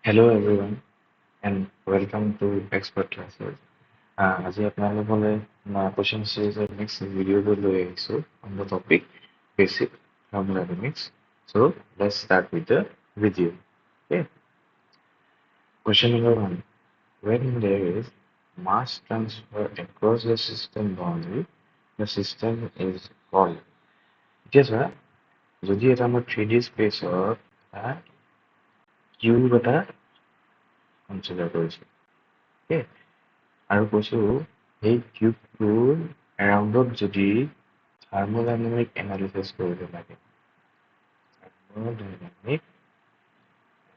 Hello everyone and welcome to Expert Classes. As you know, question series of next video on the topic basic thermodynamics. So let's start with the video. Okay. Question number one. When there is mass transfer across the system boundary, the system is called. Yes, sir. যদি এটা আমাৰ 3D স্পেচত cube এটা consider কৰিছোঁ okay আৰু কৈছো এই কিউবটোৰ এৰাউণ্ডত যদি থাৰ্মোডাইনামিক analysis কৰিব লাগে থাৰ্মোডাইনামিক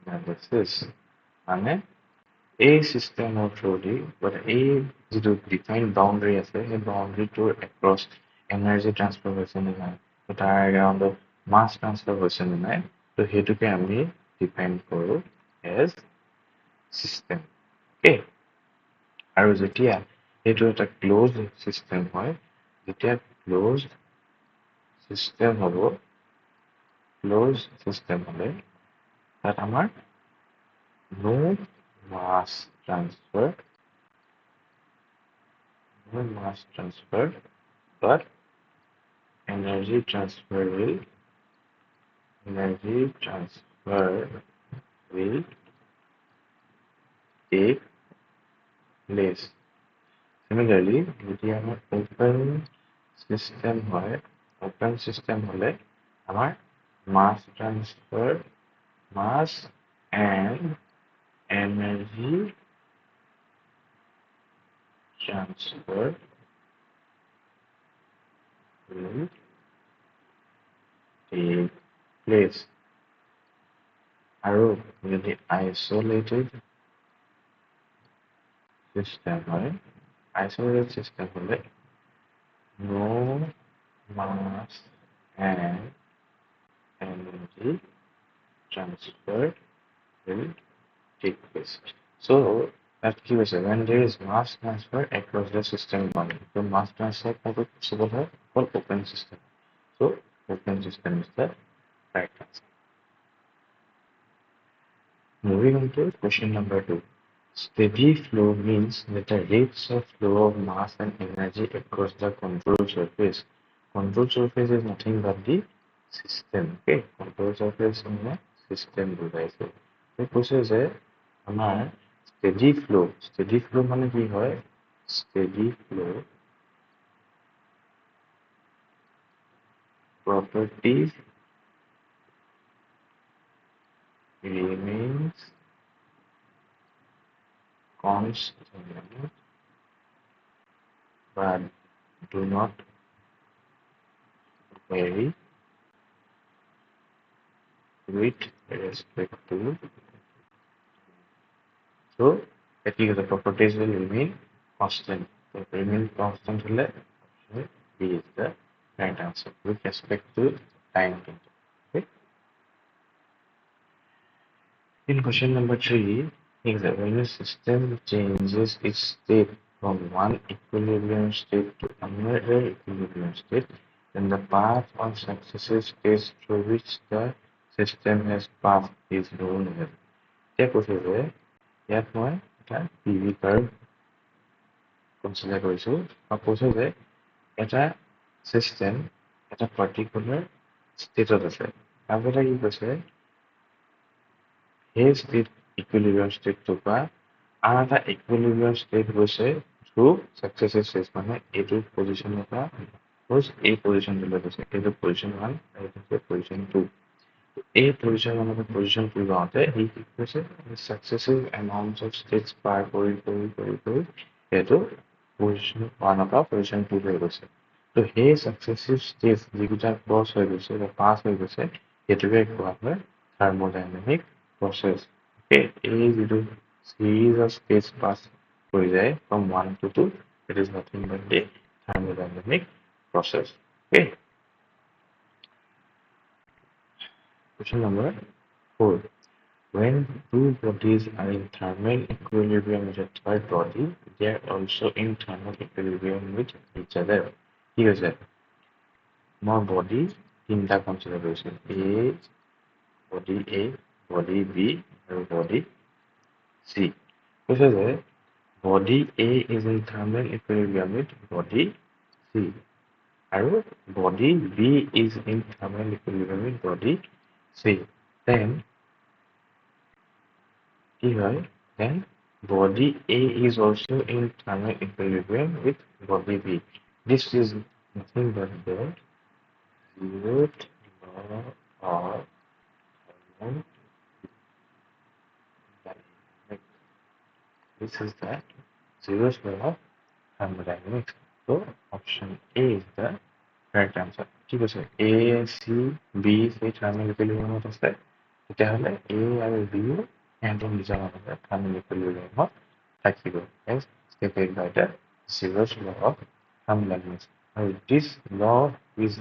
এনালিচিছ মানে এই চিষ্টেমৰ থ্ৰুদি এই যিটো ডিফাইন বাউণ্ডাৰী আছে সেই বাউণ্ডাৰীটোৰ এক্ৰছ এনাৰ্জি ট্ৰান্সফাৰ হৈছে নে নাই তাৰ এৰাউণ্ডত মাছ ট্ৰান্সফাৰ হৈছে নে নাই তো সেইটোকে আমি ডিফাইন কৰোঁ এজ চিষ্টেম okay আৰু যেতিয়া এইটো এটা ক্লোজ চিষ্টেম হয় যেতিয়া ক্লোজ চিষ্টেম হ'ব ক্লোজ চিষ্টেম হ'লে তাত আমাৰ no mass transfer but energy transfer will take place. Similarly, যদি আমাৰ open system হলে আমাৰ mass and energy transfer will take place. আৰু যদি isolated system হয় no mass and energy transfer will take place. So that gives us when there is mass transfer across the system boundary. So mass transfer possible for open system. So open system is the right answer. Moving on to question number 2. Steady flow means that the rates of flow of mass and energy across the control surface. Control surface is nothing but the system. Okay, control surface is the system device. So কৈছে যে আমাৰ steady flow মানে কি হয় steady flow properties remains constant but do not vary with respect to. So that is the properties will remain constant. So remain constant option B is the right answer with respect to time. Okay. In question number 3, is that when a system changes its state from one equilibrium state to another equilibrium state, then the path of successive states through which the system has passed is known as. Here মই এটা PV curve consider কৰিছো আৰু কৈছো যে এটা system এটা particular stateত আছে আগতে কি কৈছে সেই state equilibrium state to পৰা আৰু এটা equilibrium state হৈছে through successive states মানে এইটো position এটা suppose এই position লৈ গৈছে এইটো position 1 আৰু এইটো position 2 এই position 1 আৰু position 2 যাওঁতে এই কি কৈছে successive amounts of states পাৰ কৰি এইটো position 1 পৰা position 2 লৈ গৈছে তো সেই successive states যিকেইটা cross হৈ গৈছে বা pass হৈ গৈছে এইটোকে কোৱা হয় thermodynamic process. Okay, A is a series of states pass from 1 to 2. It is nothing but the thermodynamic process. Okay. Question number 4. When two bodies are in thermal equilibrium with a third body, they are also in thermal equilibrium with each other. Here is it. More body in the consideration. Body A, body B, and body C. কৈছে যে body A is in thermal equilibrium with body C. আৰু body B is in thermal equilibrium with body C. Then কি হয়? Then body A is also in thermal equilibrium with body B. This is nothing but the zeroth law of thermodynamics. This is the zeroth law of thermodynamics. So option A is the correct answer. ঠিক আছে, A, C, B সেই thermal equilibrium আছে, তেতিয়াহ'লে A আৰু B সিহঁতৰ নিজৰ মাজতে thermal equilibrium থাকিব, as stated by the zeroth law of thermodynamics. And this law is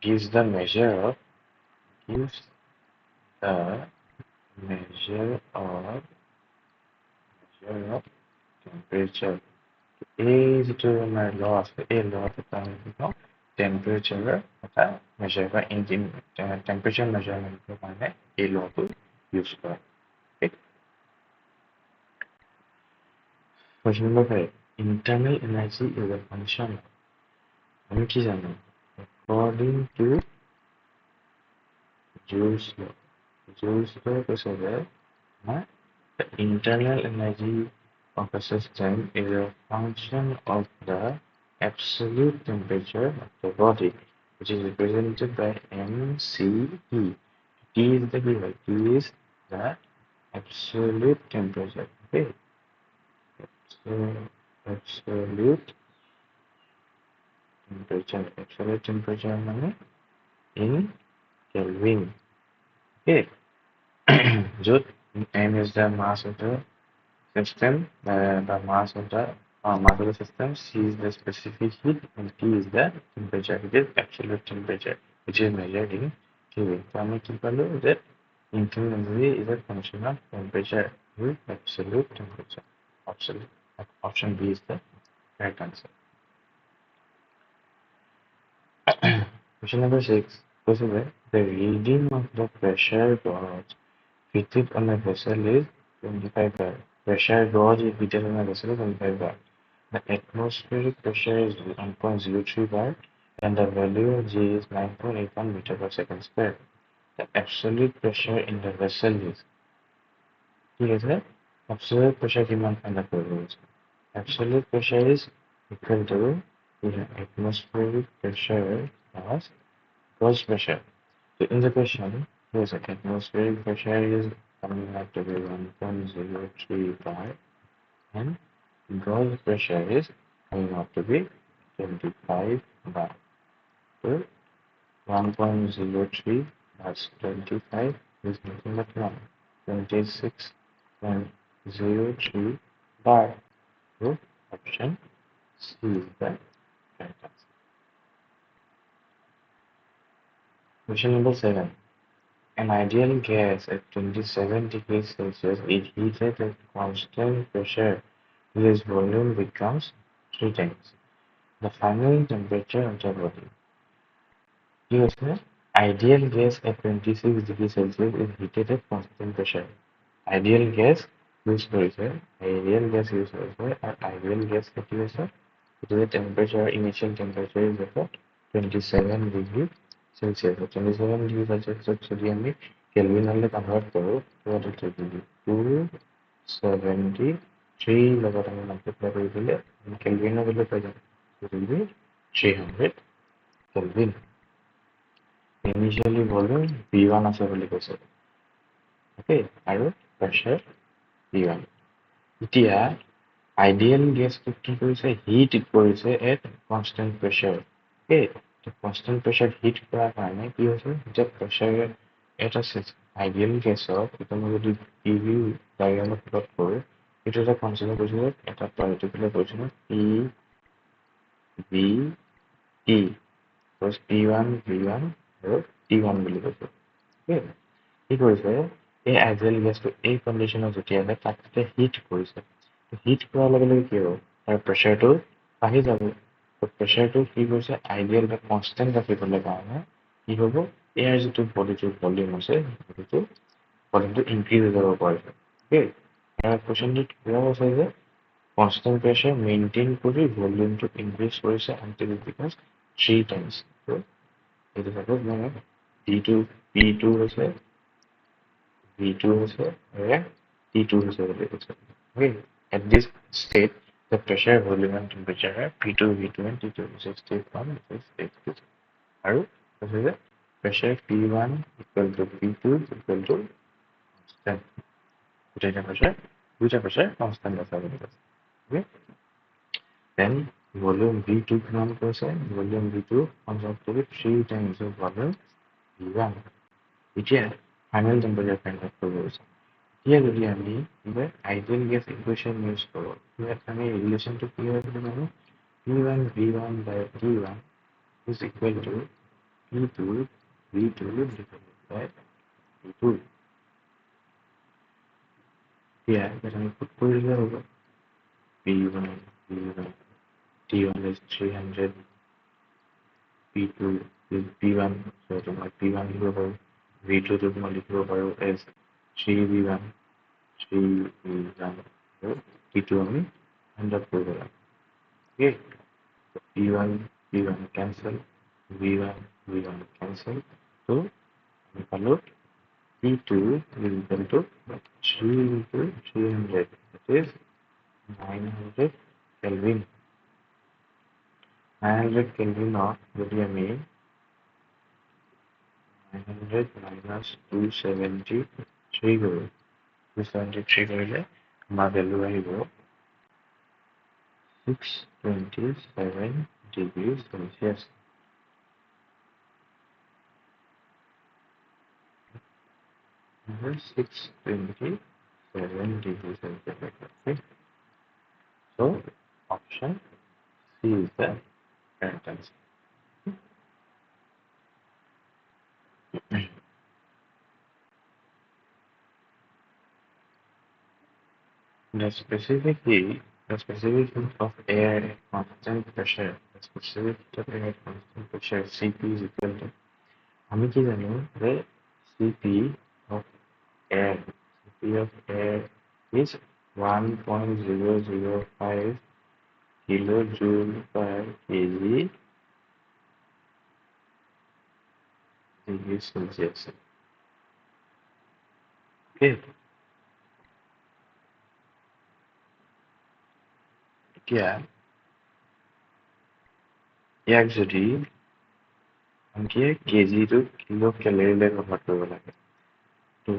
gives the measure of temperature. এই যিটো আমাৰ law আছে, এই lawটো আমি কি কওঁ? Temperature এটা measure বা temperature measurement কাৰণে এই lawটো use কৰা। Question number 5. Internal energy is a function. আমি কি জানো? According to Joule's law. Joule's law কৈছে যে the internal energy of a system is a function of the absolute temperature of the body, which is represented by mCE. T is the given. T is the absolute temperature. Okay. Absolute temperature. Absolute temperature means in Kelvin. Okay. Jut m is the mass of the system, the mass of the system, C is the specific heat, and T is the temperature. It is absolute temperature, which is measured in Kelvin. So I keep a look that internal energy is a function of temperature with absolute temperature. Option B is the correct answer. Question number 6. The reading of the pressure gauge fitted on a vessel is 25 bar. Pressure gauge is fitted on a vessel is 25 bar. The atmospheric pressure is 1.03 bar and the value of G is 9.81 meter per second square. The absolute pressure in the vessel is absolute pressure demand find out the absolute pressure is equal to the atmospheric pressure plus gauge pressure. So in the question, here's an atmospheric pressure is coming out to be 1.03 bar and gauge pressure is coming out to be 25 bar. So 1.03 plus 25 is nothing but 26.03 bar. So option C is the correct answer. Question number 7. An ideal gas at 27 degrees Celsius is heated at constant pressure. Its volume becomes 3 times the final temperature of the body. Here's the ideal gas at 26 degrees Celsius is heated at constant pressure. Ideal gas use কৰিছে, ideal gas use কৰিছে, and ideal gas কি হৈছে? It is a temperature, initial temperature is about 27 degrees Celsius. 27 degrees Celsius যদি আমি কেলভিনলৈ convert কৰোঁ, what it will be 273 লগত আমি multiply কৰি দিলে কেলভিনৰ ভেলু পাই যাম। It will be 300 Kelvin. Initially volume V1 আছে বুলি কৈছে। Okay, আৰু pressure V1. এতিয়া ideal gas কি কৰিছে? Heat কৰিছে at constant pressure. Okay, তো constant pressure heat কৰাৰ কাৰণে কি হৈছে? যে pressure এটা ideal gasত এটা মই যদি PV diagramত plot কৰোঁ, এইটো এটা consider কৰিছোঁ এটা particular কৰিছোঁ P V T. Because P1 V1 আৰু T1 বুলি কৈছোঁ। Okay, কি কৰিছে? এই ideal gasটো এই কণ্ডিশ্যনত যেতিয়া তাতে হিট কৰিছে, হিট কৰাৰ লগে লগে কি হ'ব? তাৰ প্ৰেচাৰটো বাঢ়ি যাব। প্ৰেচাৰটো কি কৰিছে? আইডিয়েল বা কনষ্টেণ্ট ৰাখিবলৈ কাৰণে কি হ'ব? এয়াৰ যিটো বডিটোৰ ভলিউম আছে সেইটো ভলিউমটো ইনক্ৰিজ হৈ যাব পাৰে অ'কে ইয়াৰ কুৱেশ্যনটোত কোৱা আছে যে কনষ্টেণ্ট প্ৰেছাৰ মেইনটেইন কৰি ভলিউমটো ইনক্ৰিজ কৰিছে আনটিল ইট বিকামছ 3 টাইমছ এইটো চাপ'জ মানে P2 হৈছে V2 হৈছে আৰু T2 হৈছে বুলি কৈছে okay at this state the pressure volume and temperature are P2 V2 and T2 is state 1 is state 2 আৰু কৈছে যে pressure P1 equal to P2 equal to constant দুটা pressure constant আছে বুলি কৈছে okay then volume V2 কিমান কৈছে volume V2 consumed to be 3 times of volume V1 এতিয়া ফাইনেল টেম্পাৰেচাৰ ফাইণ্ড আউট কৰিব গৈছে এতিয়া যদি আমি আইডিয়েল গেছ ইকুৱেশ্যন ইউজ কৰোঁ ইয়াত আমি ৰিলেশ্যনটো কি হয় বুলি জানো P1 V1 by T1 is equal to P2 V2 divided by P2 এতিয়া আমি পুট কৰিলে হ'ব P1 V1 T1 is 300 P2 is P1 so তোমাৰ P1 লিখিব পাৰোঁ V2 to মই লিখিব পাৰোঁ as 3V1 P2 আমি find out কৰিব লাগে okay P1 cancel V1 cancel so আমি পালো P2 is equal to 3 into 300 that is 900 Kelvin 900 Kelvin of যদি আমি 900 minus 273 কৰো 273 কৰিলে আমাৰ ভ্যালু আহিব 627 degrees Celsius 627 degrees Celsius okay so option C is the correct answer The specific heat of air at constant pressure, the specific heat of air at constant pressure, Cp is equal to, আমি কি জানো যে Cp of air is 1.005 kilojoule per kg degree Celsius. Okay. এতিয়া ইয়াক যদি আমি কেজিটো kilo কেলৰিলৈ convert কৰিব লাগে তো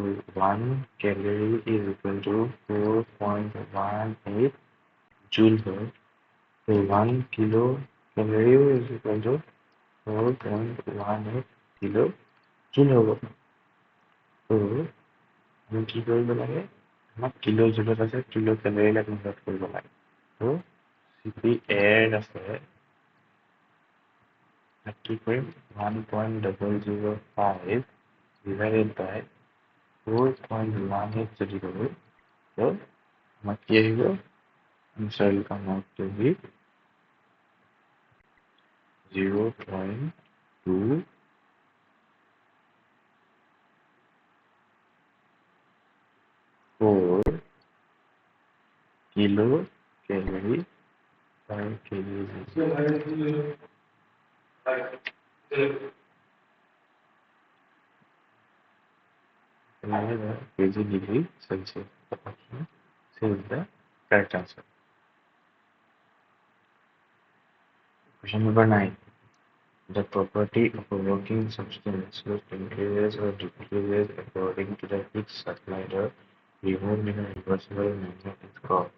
1 calorie is equal to 4.18 joule হয় so 1 kilo calorie is equal to 4.18 kilo joule হ'ব তো আমি কি কৰিব লাগে আমাক কিলো জুলত আছে কিলো কেলৰিলৈ কনভাৰ্ট কৰিব লাগে তো Cp air আছে কি কৰিম 1.005 divided by 4.18 যদি কৰোঁ তো আমাক কি আহিব answer will come out to be 0.24 kilo calorie per kg kg degree Celsius. The option C is the correct answer. Question number 9. The property of a working substance which increases or decreases according to the heat supplied or removed in a reversible manner is called.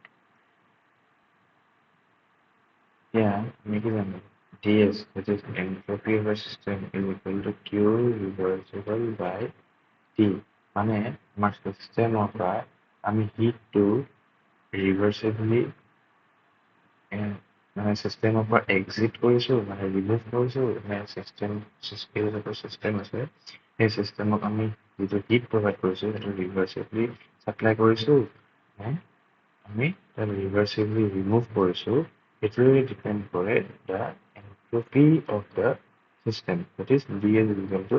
Yeah, make it DS, that is entropy of a system is equal to Q reversible by T. মানে আমার system of a আমি হিটটো রিভার্সিবলি মানে system of a exit কৰিছো মানে remove কৰিছো মানে system আছে সেই সিস্টেমক আমি যিটো হিট প্ৰভাইড কৰিছো সেইটো ৰিভাৰ্সিবলি সাপ্লাই কৰিছো আমি তাক ৰিভাৰ্সিবলি ৰিমুভ কৰিছো এইটোৱে ডিপেন্ড কৰে the entropy of the system that is ds is equal to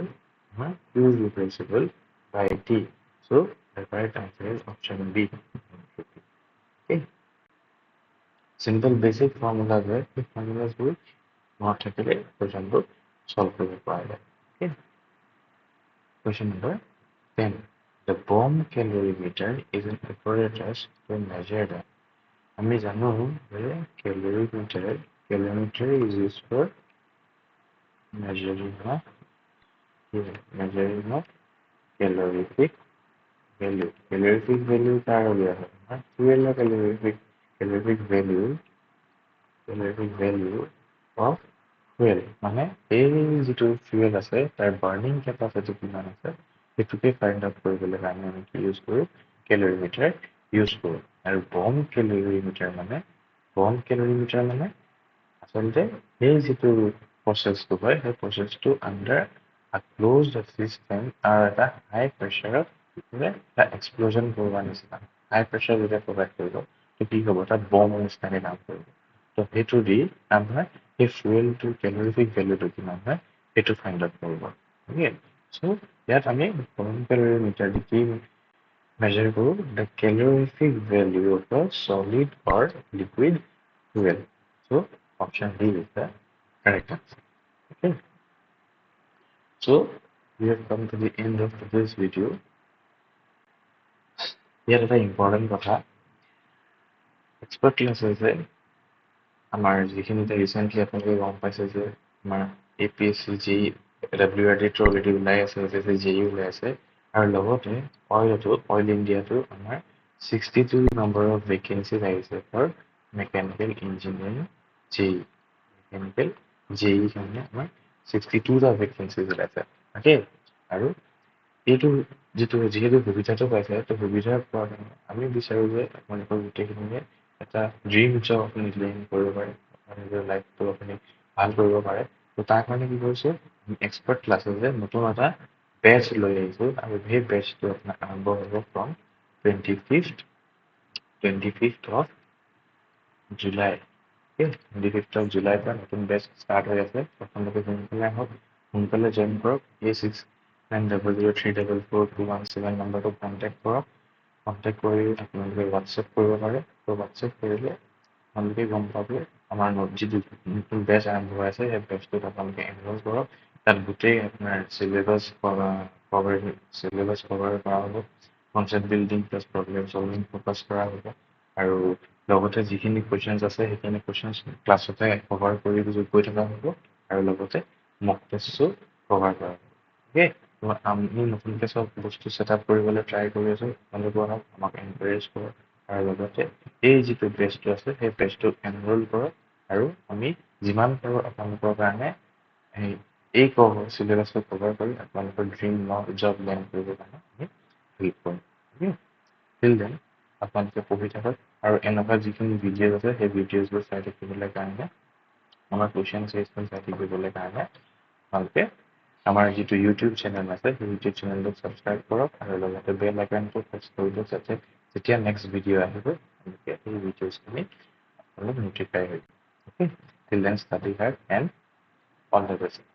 Q is replaceable by T. So the correct answer is option B. Okay. Simple basic formulas were the formulas which not calculate question book solve for required. Okay. Question number 10. The bomb calorimeter is an apparatus to measure the আমি জানো যে calorimeter is used for measuring of calorific value. Calorific value কাৰ উলিওৱা হয় fuel calorific value of fuel মানে এই যিটো fuel আছে তাৰ burning capacity কিমান আছে সেইটোকে find out কৰিবলৈ কাৰণে আমি কি ইউজ কৰোঁ calorimeter ইউজ কৰোঁ আৰু bomb calorimeter মানে আচলতে এই যিটো প্ৰচেছটো হয় সেই প্ৰচেছটো under a closed system আৰু এটা high pressure এটা explosion কৰোৱাৰ নিচিনা high pressure যেতিয়া provide কৰিব তো কি হ'ব এটা bomb নিচিনাকৈ কাম কৰিব তো সেইটো দি আমাৰ এই ফুয়েলটো calorific valueটো কিমান হয় সেইটো find out কৰিব okay so ইয়াত আমি bomb calorimeter দি কি measure কৰোঁ the calorific value of a solid or liquid fuel so option D is the correct answer okay so we have come to the end of this video ইয়াত এটা important কথা expert class আছে আমাৰ যিখিনি recently আপোনালোকে গম পাইছে যে আমাৰ APSC WRD অলৰেডি ওলাই আছে JEE ওলাই আছে আৰু লগতে অইল ইণ্ডিয়াটো আমাৰ 62 number of vacancies আহিছে for mechanical engineering JEE mechanical JEE কাৰণে আমাৰ 62টা vacancies ওলাইছে okay আৰু এইটো যিহেতু সুবিধাটো পাইছে তো সুবিধাৰ পৰা আমি বিচাৰো যে আপোনালোকৰ গোটেইখিনিয়ে এটা ড্ৰিম জব আপুনি ক্লেইম কৰিব পাৰে নিজৰ লাইফটো আপুনি ভাল কৰিব পাৰে তো তাৰ কাৰণে কি কৰিছো এক্সপাৰ্ট ক্লাছেছ যে নতুন এটা বেচ লৈ আহিছো আৰু সেই বেচটো আপোনাৰ আৰম্ভ হ'ব from 25th of July okay 25th of July পৰা নতুন বেচ ষ্টাৰ্ট হৈ আছে আপোনালোকে সোনকালে জইন কৰক A6900344217 নম্বৰটো কণ্টেক্ট কৰক কণ্টেক্ট কৰি আপোনালোকে হোৱাটছএপ কৰিব পাৰে তো হোৱাটছএপ কৰিলে আপোনালোকে গম পাব আমাৰ যিটো নতুন বেচ আৰম্ভ হৈ আছে সেই বেচটোত আপোনালোকে এনৰোল কৰক তাত গোটেই আপোনাৰ চিলেবাছ কভাৰ কৰা হ'ব concept building plus problem solving focus কৰা হ'ব আৰু লগতে যিখিনি কুৱেশ্যনছ আছে সেইখিনি কুৱেশ্যনছ ক্লাছতে কভাৰ কৰি গৈ থকা হ'ব আৰু লগতে মক টেষ্টো কভাৰ কৰা হ'ব অ'কে আমি নতুনকৈ চব বস্তু ছেটআপ কৰিবলৈ ট্ৰাই কৰি আছোঁ আপোনালোকে আমাক এনকাৰেজ কৰক আৰু লগতে এই যিটো বেচটো আছে সেই বেচটোত এনৰোল কৰক আৰু আমি যিমান পাৰোঁ আপোনালোকৰ কাৰণে এই চিলেবাছটো কভাৰ কৰি আপোনালোকৰ ড্ৰিম জব লেণ্ড কৰিবৰ কাৰণে আমি হেল্প কৰিম টিল দেন আপোনালোকে পঢ়ি থাকক আৰু এনেকুৱা যিখিনি ভিডিঅ'জ আছে সেই ভিডিঅ'জবোৰ চাই থাকিবলৈ কাৰণে আমাৰ কুৱেশ্যন চিৰিজখন চাই থাকিবলৈ কাৰণে আপোনালোকে আমাৰ যিটো ইউটিউব চেনেল আছে সেই ইউটিউব চেনেলটো ছাবস্ক্ৰাইব কৰক আৰু লগতে বেল আইকনটো প্ৰেছ কৰি দিয়ক যাতে যেতিয়া নেক্সট ভিডিঅ' আহিব আপোনালোকে সেই ভিডিঅ'জখিনি আপোনালোক নটিফাই হৈ okay till then study hard and all the best